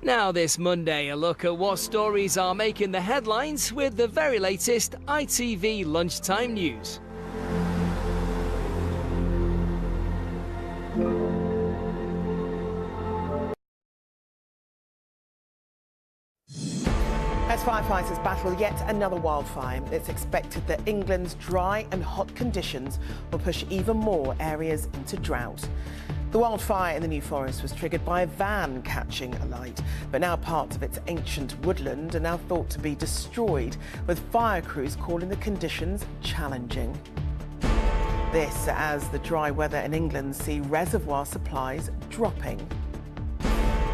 Now this Monday, a look at what stories are making the headlines with the very latest ITV Lunchtime news. As firefighters battle yet another wildfire, it's expected that England's dry and hot conditions will push even more areas into drought. The wildfire in the New Forest was triggered by a van catching alight, but now parts of its ancient woodland are now thought to be destroyed, with fire crews calling the conditions challenging. This as the dry weather in England see reservoir supplies dropping.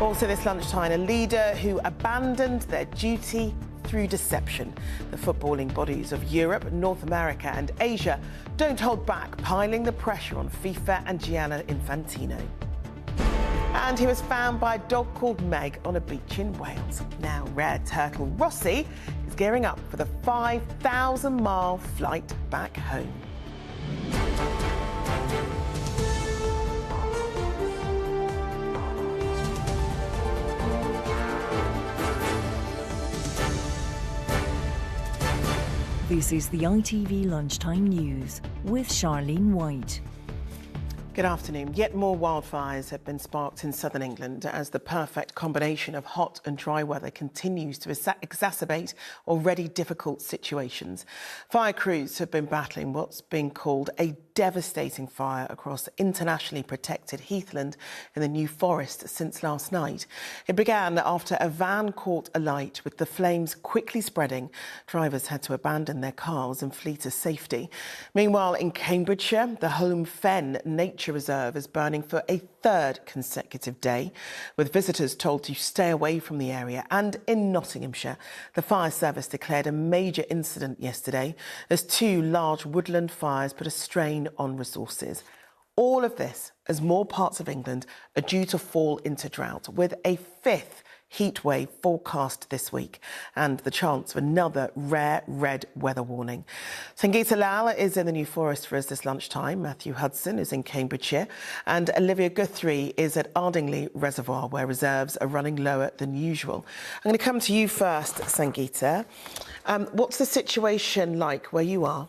Also this lunchtime, a leader who abandoned their duty through deception. The footballing bodies of Europe, North America and Asia don't hold back, piling the pressure on FIFA and Gianni Infantino. And he was found by a dog called Meg on a beach in Wales. Now rare turtle Rossi is gearing up for the 5,000-mile flight back home. This is the ITV Lunchtime News with Charlene White. Good afternoon. Yet more wildfires have been sparked in southern England as the perfect combination of hot and dry weather continues to exacerbate already difficult situations. Fire crews have been battling what's being called a devastating fire across internationally protected heathland in the New Forest since last night. It began after a van caught alight, with the flames quickly spreading. Drivers had to abandon their cars and flee to safety. Meanwhile, in Cambridgeshire, the Home Fen Nature Reserve is burning for a third consecutive day, with visitors told to stay away from the area. And in Nottinghamshire, the fire service declared a major incident yesterday as two large woodland fires put a strain on resources. All of this as more parts of England are due to fall into drought, with a fifth heat wave forecast this week and the chance of another rare red weather warning. Sangeeta Lal is in the New Forest for us this lunchtime. Matthew Hudson is in Cambridgeshire and Olivia Guthrie is at Ardingly Reservoir, where reserves are running lower than usual. I'm going to come to you first, Sangeeta. What's the situation like where you are?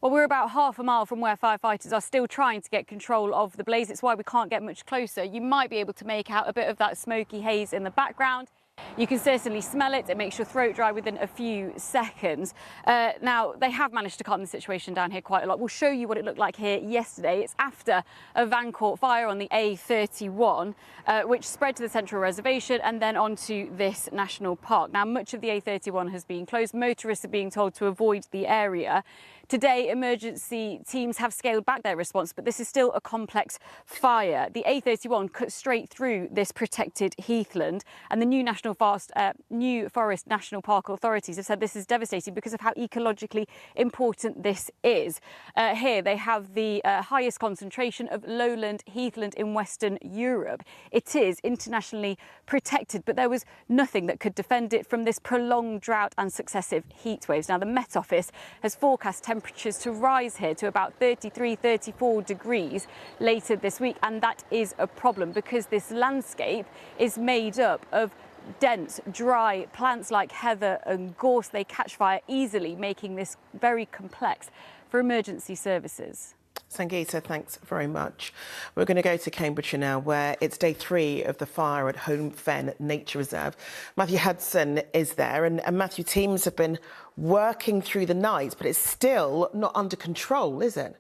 Well, we're about half a mile from where firefighters are still trying to get control of the blaze. It's why we can't get much closer. You might be able to make out a bit of that smoky haze in the background. You can certainly smell it. It makes your throat dry within a few seconds. Now, they have managed to calm the situation down here quite a lot. We'll show you what it looked like here yesterday. It's after a van caught fire on the A31, which spread to the central reservation and then onto this national park. Now, much of the A31 has been closed. Motorists are being told to avoid the area. Today, emergency teams have scaled back their response, but this is still a complex fire. The A31 cut straight through this protected heathland, and the New Forest National Park authorities have said this is devastating because of how ecologically important this is. Here they have the highest concentration of lowland heathland in Western Europe. It is internationally protected, but there was nothing that could defend it from this prolonged drought and successive heat waves. Now, the Met Office has forecast temperatures to rise here to about 33, 34 degrees later this week, and that is a problem because this landscape is made up of dense, dry plants like heather and gorse. They catch fire easily, making this very complex for emergency services. Sangeeta, thanks very much. We're going to go to Cambridgeshire now, where it's day 3 of the fire at Home Fen Nature Reserve. Matthew Hudson is there, and Matthew, teams have been working through the night, but it's still not under control, is it?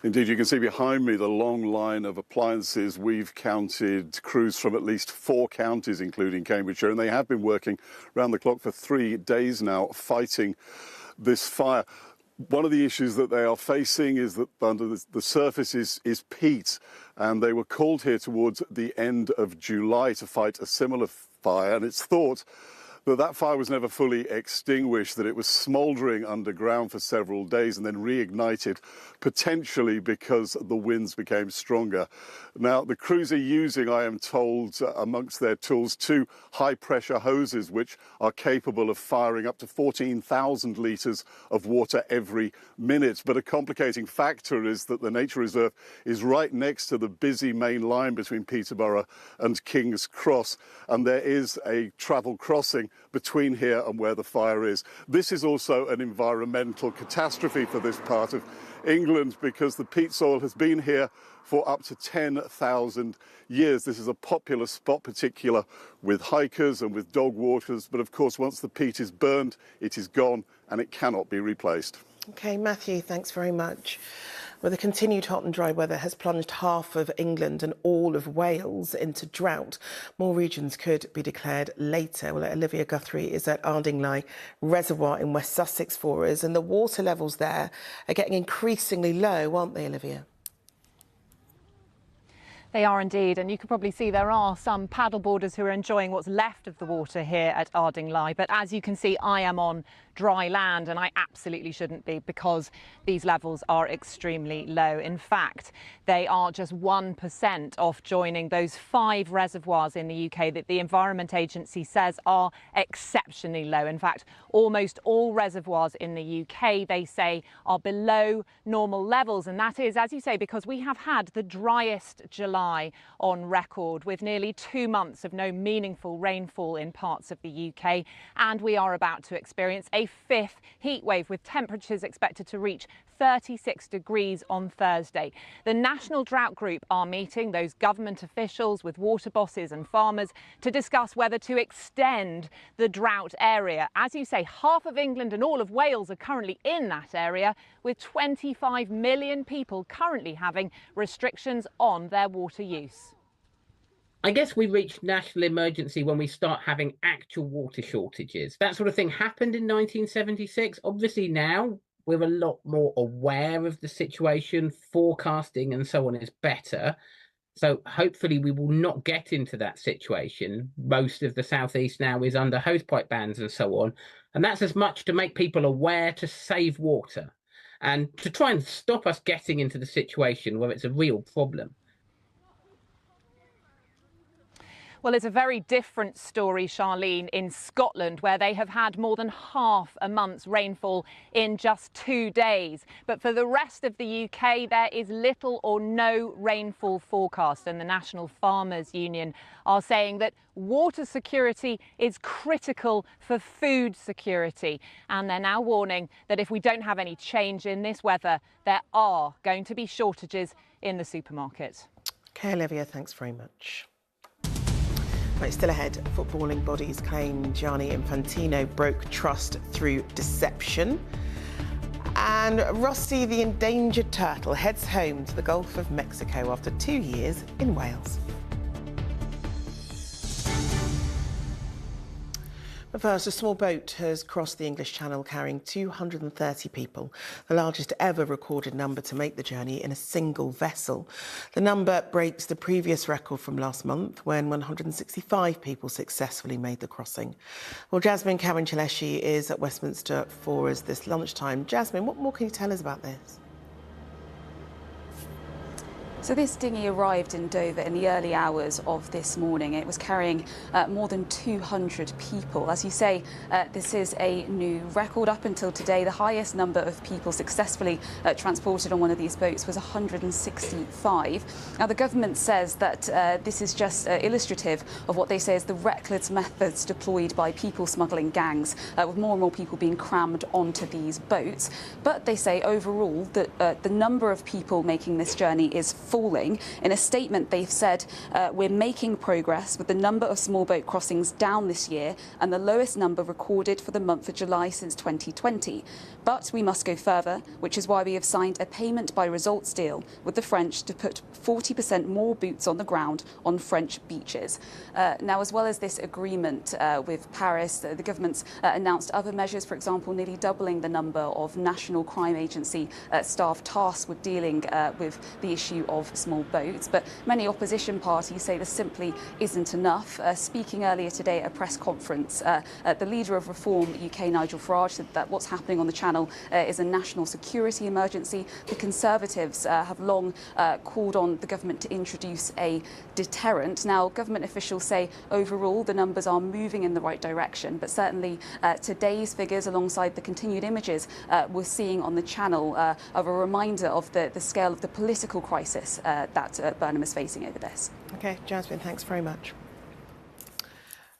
Indeed, you can see behind me the long line of appliances. We've counted crews from at least 4 counties, including Cambridgeshire, and they have been working round the clock for 3 days now, fighting this fire. One of the issues that they are facing is that under the surface is peat, and they were called here towards the end of July to fight a similar fire, and it's thought that fire was never fully extinguished, that it was smouldering underground for several days and then reignited, potentially because the winds became stronger. Now, the crews are using, I am told, amongst their tools, 2 high-pressure hoses, which are capable of firing up to 14,000 litres of water every minute. But a complicating factor is that the nature reserve is right next to the busy main line between Peterborough and King's Cross, and there is a travel crossing between here and where the fire is. This is also an environmental catastrophe for this part of England because the peat soil has been here for up to 10,000 years. This is a popular spot, particular with hikers and with dog walkers. But of course, once the peat is burned, it is gone and it cannot be replaced. OK, Matthew, thanks very much. Well, the continued hot and dry weather has plunged half of England and all of Wales into drought. More regions could be declared later. Well, Olivia Guthrie is at Ardingly Reservoir in West Sussex for us, and the water levels there are getting increasingly low, aren't they, Olivia? They are indeed, and you can probably see there are some paddleboarders who are enjoying what's left of the water here at Ardingly. But as you can see, I am on dry land, and I absolutely shouldn't be because these levels are extremely low. In fact, they are just 1% off joining those 5 reservoirs in the UK that the Environment Agency says are exceptionally low. In fact, almost all reservoirs in the UK, they say, are below normal levels. And that is, as you say, because we have had the driest July on record, with nearly 2 months of no meaningful rainfall in parts of the UK. And we are about to experience a 5th heat wave, with temperatures expected to reach 36 degrees on Thursday. The National Drought Group are meeting, those government officials with water bosses and farmers, to discuss whether to extend the drought area. As you say, half of England and all of Wales are currently in that area, with 25 million people currently having restrictions on their water use. I guess we reached national emergency when we start having actual water shortages. That sort of thing happened in 1976. Obviously now we're a lot more aware of the situation. Forecasting and so on is better. So hopefully we will not get into that situation. Most of the southeast now is under hosepipe bans and so on. And that's as much to make people aware to save water and to try and stop us getting into the situation where it's a real problem. Well, it's a very different story, Charlene, in Scotland, where they have had more than half a month's rainfall in just 2 days. But for the rest of the UK, there is little or no rainfall forecast. And the National Farmers Union are saying that water security is critical for food security. And they're now warning that if we don't have any change in this weather, there are going to be shortages in the supermarket. OK, Olivia, thanks very much. Right, still ahead, footballing bodies claim Gianni Infantino broke trust through deception. And Rusty the endangered turtle heads home to the Gulf of Mexico after 2 years in Wales. But first, a small boat has crossed the English Channel carrying 230 people, the largest ever recorded number to make the journey in a single vessel. The number breaks the previous record from last month, when 165 people successfully made the crossing. Well, Jasmine Kavan-Chaleshi is at Westminster for us this lunchtime. Jasmine, what more can you tell us about this? So this dinghy arrived in Dover in the early hours of this morning. It was carrying more than 200 people. As you say, this is a new record. Up until today, the highest number of people successfully transported on one of these boats was 165. Now, the government says that this is just illustrative of what they say is the reckless methods deployed by people smuggling gangs, with more and more people being crammed onto these boats. But they say overall that the number of people making this journey is falling. In a statement, they've said, we're making progress with the number of small boat crossings down this year and the lowest number recorded for the month of July since 2020. But we must go further, which is why we have signed a payment by results deal with the French to put 40% more boots on the ground on French beaches. Now, as well as this agreement with Paris, the government's announced other measures, for example, nearly doubling the number of National Crime Agency staff tasked with dealing with the issue of of small boats. But many opposition parties say this simply isn't enough. Speaking earlier today at a press conference, the leader of Reform UK, Nigel Farage, said that what's happening on the Channel is a national security emergency. The Conservatives have long called on the government to introduce a deterrent. Now, government officials say overall the numbers are moving in the right direction, but certainly today's figures, alongside the continued images we're seeing on the Channel, are a reminder of the scale of the political crisis that Burnham is facing over this. OK, Jasmine, thanks very much.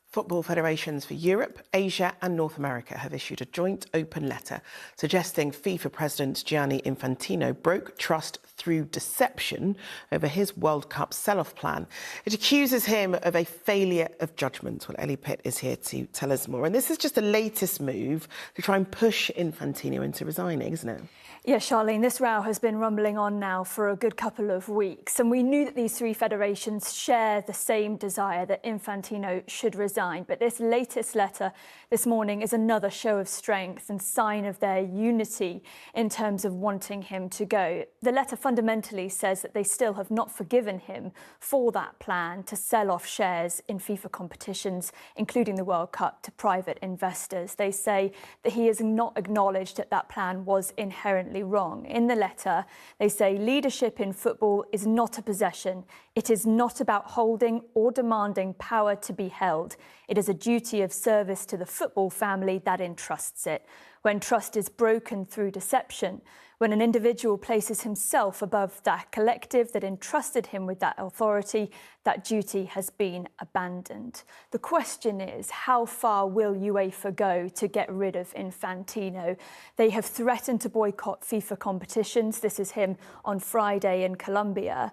Football federations for Europe, Asia and North America have issued a joint open letter suggesting FIFA President Gianni Infantino broke trust through deception over his World Cup sell-off plan. It accuses him of a failure of judgment. Well, Ellie Pitt is here to tell us more. And this is just the latest move to try and push Infantino into resigning, isn't it? Yeah, Charlene, this row has been rumbling on now for a good couple of weeks, and we knew that these three federations share the same desire that Infantino should resign. But this latest letter this morning is another show of strength and sign of their unity in terms of wanting him to go. The letter fundamentally says that they still have not forgiven him for that plan to sell off shares in FIFA competitions, including the World Cup, to private investors. They say that he has not acknowledged that that plan was inherently wrong. In the letter, they say leadership in football is not a possession. It is not about holding or demanding power to be held. It is a duty of service to the football family that entrusts it. When trust is broken through deception, when an individual places himself above that collective that entrusted him with that authority, that duty has been abandoned. The question is, how far will UEFA go to get rid of Infantino? They have threatened to boycott FIFA competitions. This is him on Friday in Colombia.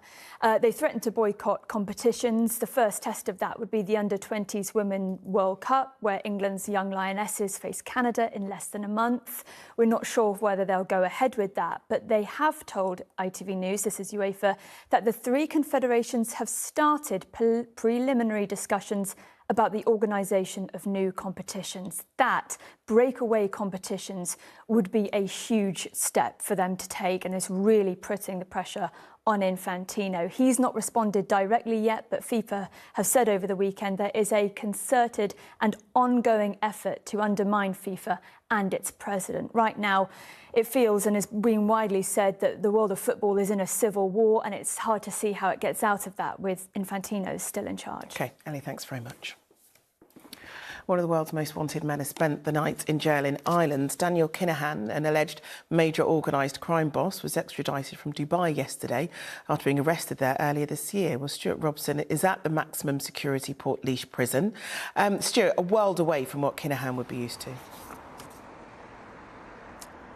They threatened to boycott competitions. The first test of that would be the Under-20s Women World Cup, where England's young Lionesses face Canada in less than a month. We're not sure whether they'll go ahead with that, but they have told ITV News, this is UEFA, that the three confederations have started preliminary discussions about the organisation of new competitions. That breakaway competitions would be a huge step for them to take, and is really putting the pressure on Infantino. He's not responded directly yet, but FIFA have said over the weekend there is a concerted and ongoing effort to undermine FIFA and its president. Right now, it feels and is being widely said that the world of football is in a civil war, and it's hard to see how it gets out of that with Infantino still in charge. OK, Ellie, thanks very much. One of the world's most wanted men has spent the night in jail in Ireland. Daniel Kinahan, an alleged major organised crime boss, was extradited from Dubai yesterday after being arrested there earlier this year. Well, Stuart Robson is at the maximum security Portlaoise prison. Stuart, a world away from what Kinahan would be used to.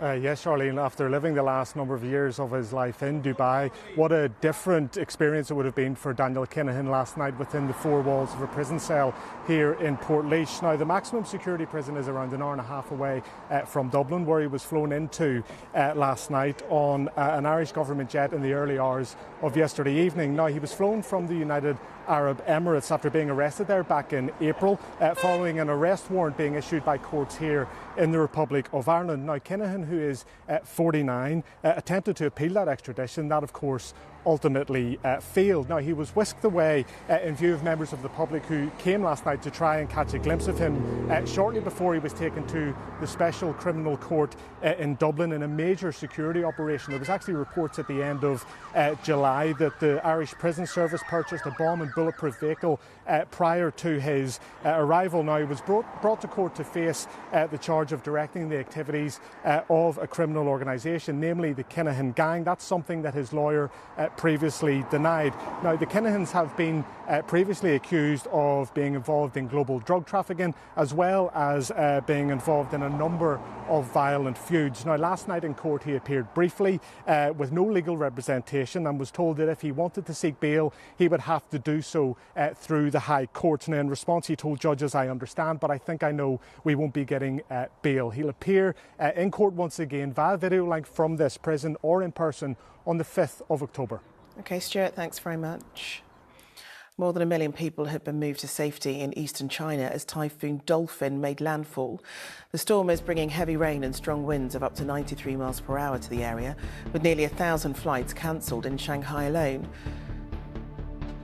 Yes, Charlene, after living the last number of years of his life in Dubai, what a different experience it would have been for Daniel Kinahan last night within the four walls of a prison cell here in Portlaoise. Now, the maximum security prison is around an hour and a half away from Dublin, where he was flown into last night on an Irish government jet in the early hours of yesterday evening. Now, he was flown from the United Arab Emirates after being arrested there back in April, following an arrest warrant being issued by courts here in the Republic of Ireland. Now, Kinahan, who is 49, attempted to appeal that extradition. That, of course, ultimately failed. Now, he was whisked away in view of members of the public who came last night to try and catch a glimpse of him shortly before he was taken to the Special Criminal Court in Dublin in a major security operation. There was actually reports at the end of July that the Irish Prison Service purchased a bomb and bulletproof vehicle prior to his arrival. Now, he was brought to court to face the charge of directing the activities of a criminal organisation, namely the Kinahan gang. That's something that his lawyer previously denied. Now, the Kinahans have been previously accused of being involved in global drug trafficking, as well as being involved in a number of violent feuds. Now, last night in court he appeared briefly with no legal representation, and was told that if he wanted to seek bail he would have to do so through the High Court. And in response he told judges, "I understand, but I think I know we won't be getting bail." He'll appear in court once again via video link from this prison or in person on the 5th of October. OK, Stuart, thanks very much. More than 1 million people have been moved to safety in eastern China as Typhoon Dolphin made landfall. The storm is bringing heavy rain and strong winds of up to 93 miles per hour to the area, with nearly 1,000 flights cancelled in Shanghai alone.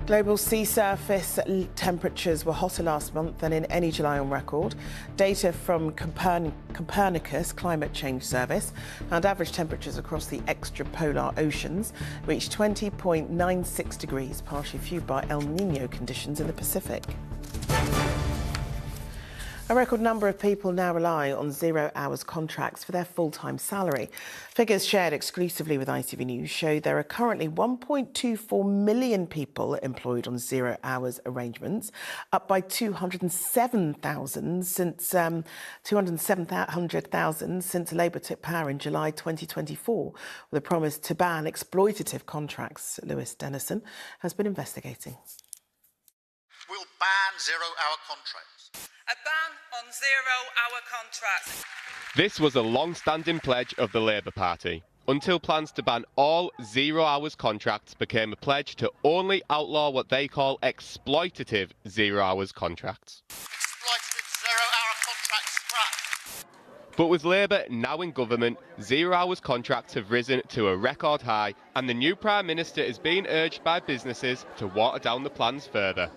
Global sea surface temperatures were hotter last month than in any July on record. Data from Copernicus Climate Change Service found average temperatures across the extrapolar oceans reached 20.96 degrees, partially fueled by El Nino conditions in the Pacific. A record number of people now rely on 0 hours contracts for their full-time salary. Figures shared exclusively with ITV News show there are currently 1.24 million people employed on 0 hours arrangements, up by 207,000 since Labour took power in July 2024, with a promise to ban exploitative contracts. Lewis Dennison has been investigating. We'll ban 0 hour contracts. A ban on 0 hour contracts. This was a long-standing pledge of the Labour Party, until plans to ban all 0 hours contracts became a pledge to only outlaw what they call exploitative 0 hours contracts. Exploitative 0 hour contracts scrapped. But with Labour now in government, 0 hours contracts have risen to a record high, and the new Prime Minister is being urged by businesses to water down the plans further.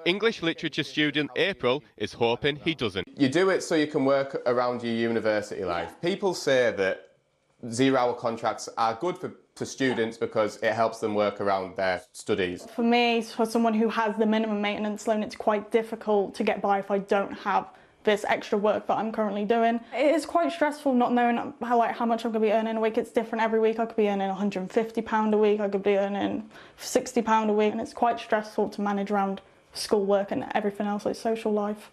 English literature student April is hoping he doesn't. You do it so you can work around your university life. People say that 0 hour contracts are good for students because it helps them work around their studies. For me, for someone who has the minimum maintenance loan, it's quite difficult to get by if I don't have this extra work that I'm currently doing. It is quite stressful not knowing how much I'm going to be earning a week. It's different every week. I could be earning £150 a week, I could be earning £60 a week, and it's quite stressful to manage around schoolwork and everything else, like social life.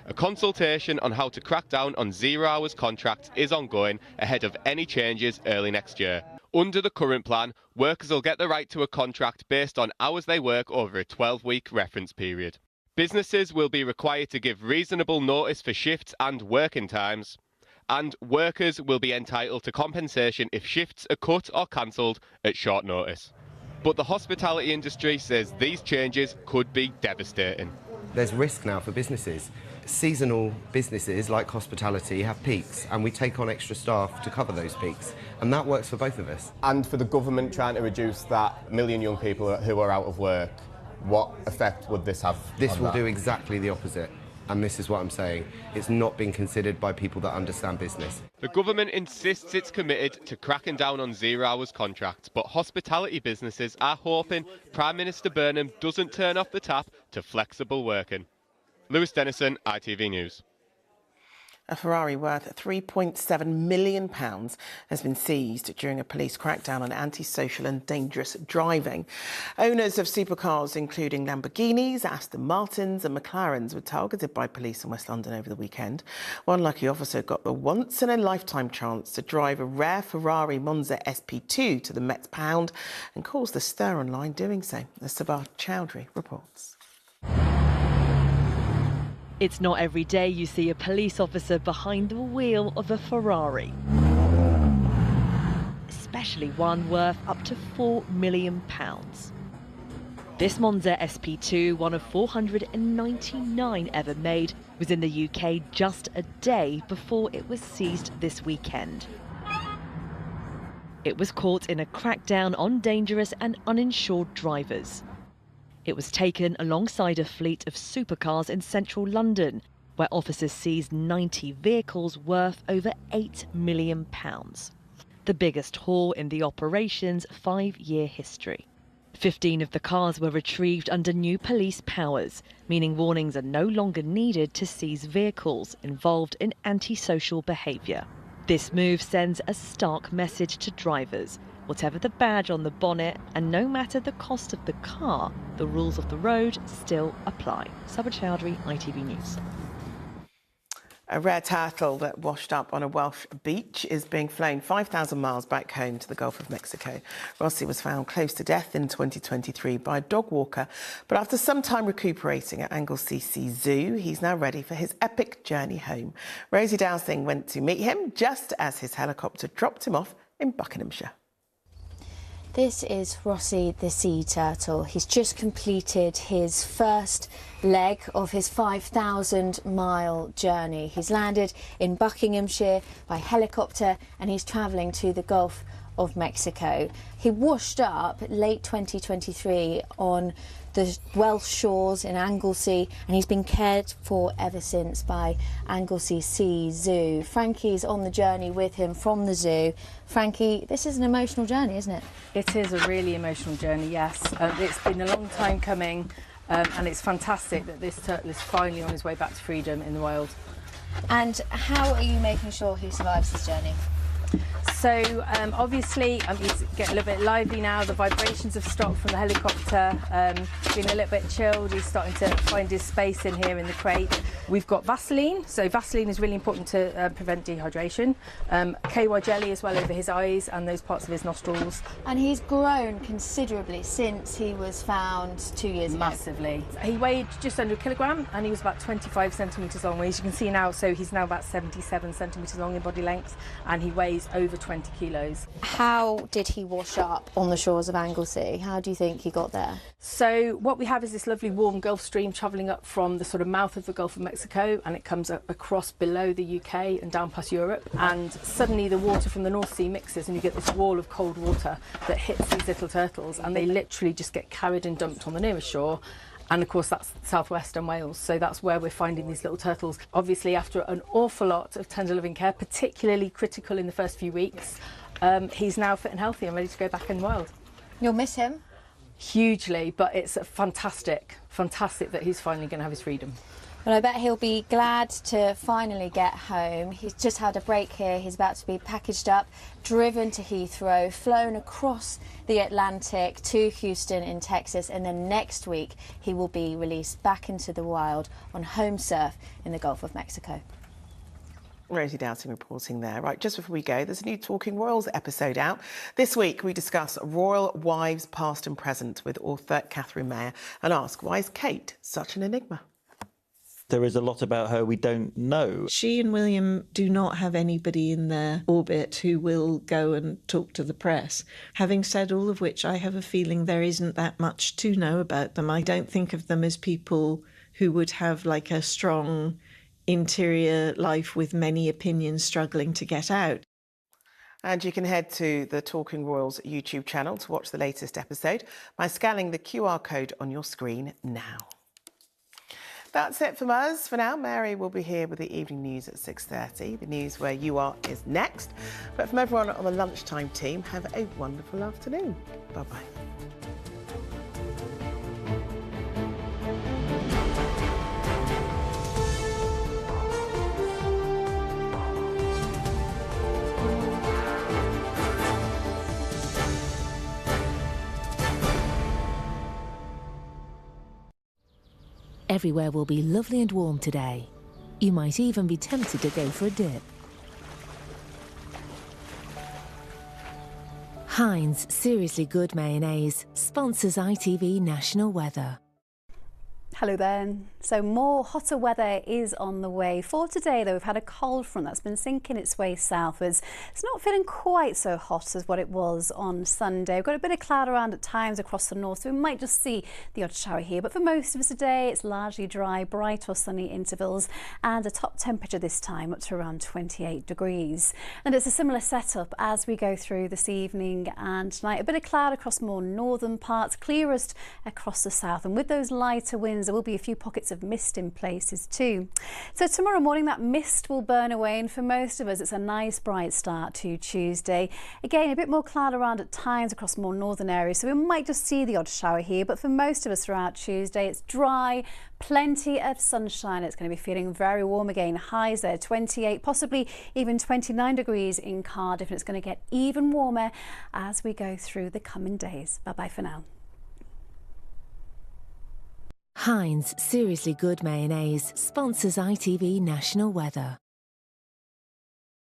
A consultation on how to crack down on 0 hours contracts is ongoing ahead of any changes early next year. Under the current plan, workers will get the right to a contract based on hours they work over a 12-week reference period. Businesses will be required to give reasonable notice for shifts and working times, and workers will be entitled to compensation if shifts are cut or cancelled at short notice. But the hospitality industry says these changes could be devastating. There's risk now for businesses. Seasonal businesses like hospitality have peaks, and we take on extra staff to cover those peaks, and that works for both of us. And for the government trying to reduce that million young people who are out of work, what effect would this have? This will do exactly the opposite. And this is what I'm saying. It's not being considered by people that understand business. The government insists it's committed to cracking down on 0 hours contracts, but hospitality businesses are hoping Prime Minister Burnham doesn't turn off the tap to flexible working. Lewis Dennison, ITV News. A Ferrari worth £3.7 million has been seized during a police crackdown on antisocial and dangerous driving. Owners of supercars, including Lamborghinis, Aston Martins and McLarens, were targeted by police in West London over the weekend. One lucky officer got the once-in-a-lifetime chance to drive a rare Ferrari Monza SP2 to the Met Pound and caused a stir online doing so, as Sabah Chowdhury reports. It's not every day you see a police officer behind the wheel of a Ferrari, especially one worth up to £4 million. This Monza SP2, one of 499 ever made, was in the UK just a day before it was seized this weekend. It was caught in a crackdown on dangerous and uninsured drivers. It was taken alongside a fleet of supercars in central London, where officers seized 90 vehicles worth over £8 million. The biggest haul in the operation's 5-year history. 15 of the cars were retrieved under new police powers, meaning warnings are no longer needed to seize vehicles involved in antisocial behaviour. This move sends a stark message to drivers. Whatever the badge on the bonnet, and no matter the cost of the car, the rules of the road still apply. Sabah Chowdhury, ITV News. A rare turtle that washed up on a Welsh beach is being flown 5,000 miles back home to the Gulf of Mexico. Rossi was found close to death in 2023 by a dog walker, but after some time recuperating at Anglesey Zoo, he's now ready for his epic journey home. Rosie Dowsing went to meet him just as his helicopter dropped him off in Buckinghamshire. This is Rossi the sea turtle. He's just completed his first leg of his 5,000-mile journey. He's landed in Buckinghamshire by helicopter and he's travelling to the Gulf of Mexico. He washed up late 2023 on the Welsh shores in Anglesey, and he's been cared for ever since by Anglesey Sea Zoo. Frankie's on the journey with him from the zoo. Frankie, this is an emotional journey, isn't it? It is a really emotional journey, yes. It's been a long time coming, and it's fantastic that this turtle is finally on his way back to freedom in the wild. And how are you making sure he survives this journey? So obviously he's getting a little bit lively now. The vibrations have stopped from the helicopter. Been a little bit chilled. He's starting to find his space in here in the crate. We've got Vaseline. So Vaseline is really important to prevent dehydration. KY jelly as well over his eyes and those parts of his nostrils. And he's grown considerably since he was found 2 years ago. Massively. He weighed just under a kilogram and he was about 25 centimetres long. As you can see now, so he's now about 77 centimetres long in body length, and he weighs over 20 kilos. How did he wash up on the shores of Anglesey? How do you think he got there? So what we have is this lovely warm Gulf Stream travelling up from the sort of mouth of the Gulf of Mexico, and it comes up across below the UK and down past Europe, and suddenly the water from the North Sea mixes and you get this wall of cold water that hits these little turtles, and they literally just get carried and dumped on the nearest shore. And of course that's southwestern Wales, so that's where we're finding these little turtles. Obviously after an awful lot of tender loving care, particularly critical in the first few weeks, he's now fit and healthy and ready to go back in the wild. You'll miss him? Hugely, but it's fantastic that he's finally going to have his freedom. Well, I bet he'll be glad to finally get home. He's just had a break here. He's about to be packaged up, driven to Heathrow, flown across the Atlantic to Houston in Texas, and then next week he will be released back into the wild on home surf in the Gulf of Mexico. Rosie Dowsing reporting there. Right, just before we go, there's a new Talking Royals episode out. This week we discuss royal wives past and present with author Catherine Mayer and ask, why is Kate such an enigma? There is a lot about her we don't know. She and William do not have anybody in their orbit who will go and talk to the press. Having said all of which, I have a feeling there isn't that much to know about them. I don't think of them as people who would have like a strong interior life with many opinions struggling to get out. And you can head to the Talking Royals YouTube channel to watch the latest episode by scanning the QR code on your screen now. That's it from us for now. Mary will be here with the evening news at 6:30. The news where you are is next. But from everyone on the Lunchtime team, have a wonderful afternoon. Bye-bye. Everywhere will be lovely and warm today. You might even be tempted to go for a dip. Heinz Seriously Good Mayonnaise sponsors ITV National Weather. Hello there. So more hotter weather is on the way. For today though, we've had a cold front that's been sinking its way southwards. It's not feeling quite so hot as what it was on Sunday. We've got a bit of cloud around at times across the north, so we might just see the odd shower here. But for most of us today, it's largely dry, bright or sunny intervals, and a top temperature this time up to around 28 degrees. And it's a similar setup as we go through this evening and tonight. A bit of cloud across more northern parts, clearest across the south, and with those lighter winds there will be a few pockets of mist in places too. So tomorrow morning that mist will burn away, and for most of us it's a nice bright start to Tuesday. Again, a bit more cloud around at times across more northern areas, so we might just see the odd shower here, but for most of us throughout Tuesday it's dry, plenty of sunshine. It's going to be feeling very warm again. Highs there 28, possibly even 29 degrees in Cardiff, and it's going to get even warmer as we go through the coming days. Bye bye for now. Heinz Seriously Good Mayonnaise sponsors ITV National Weather.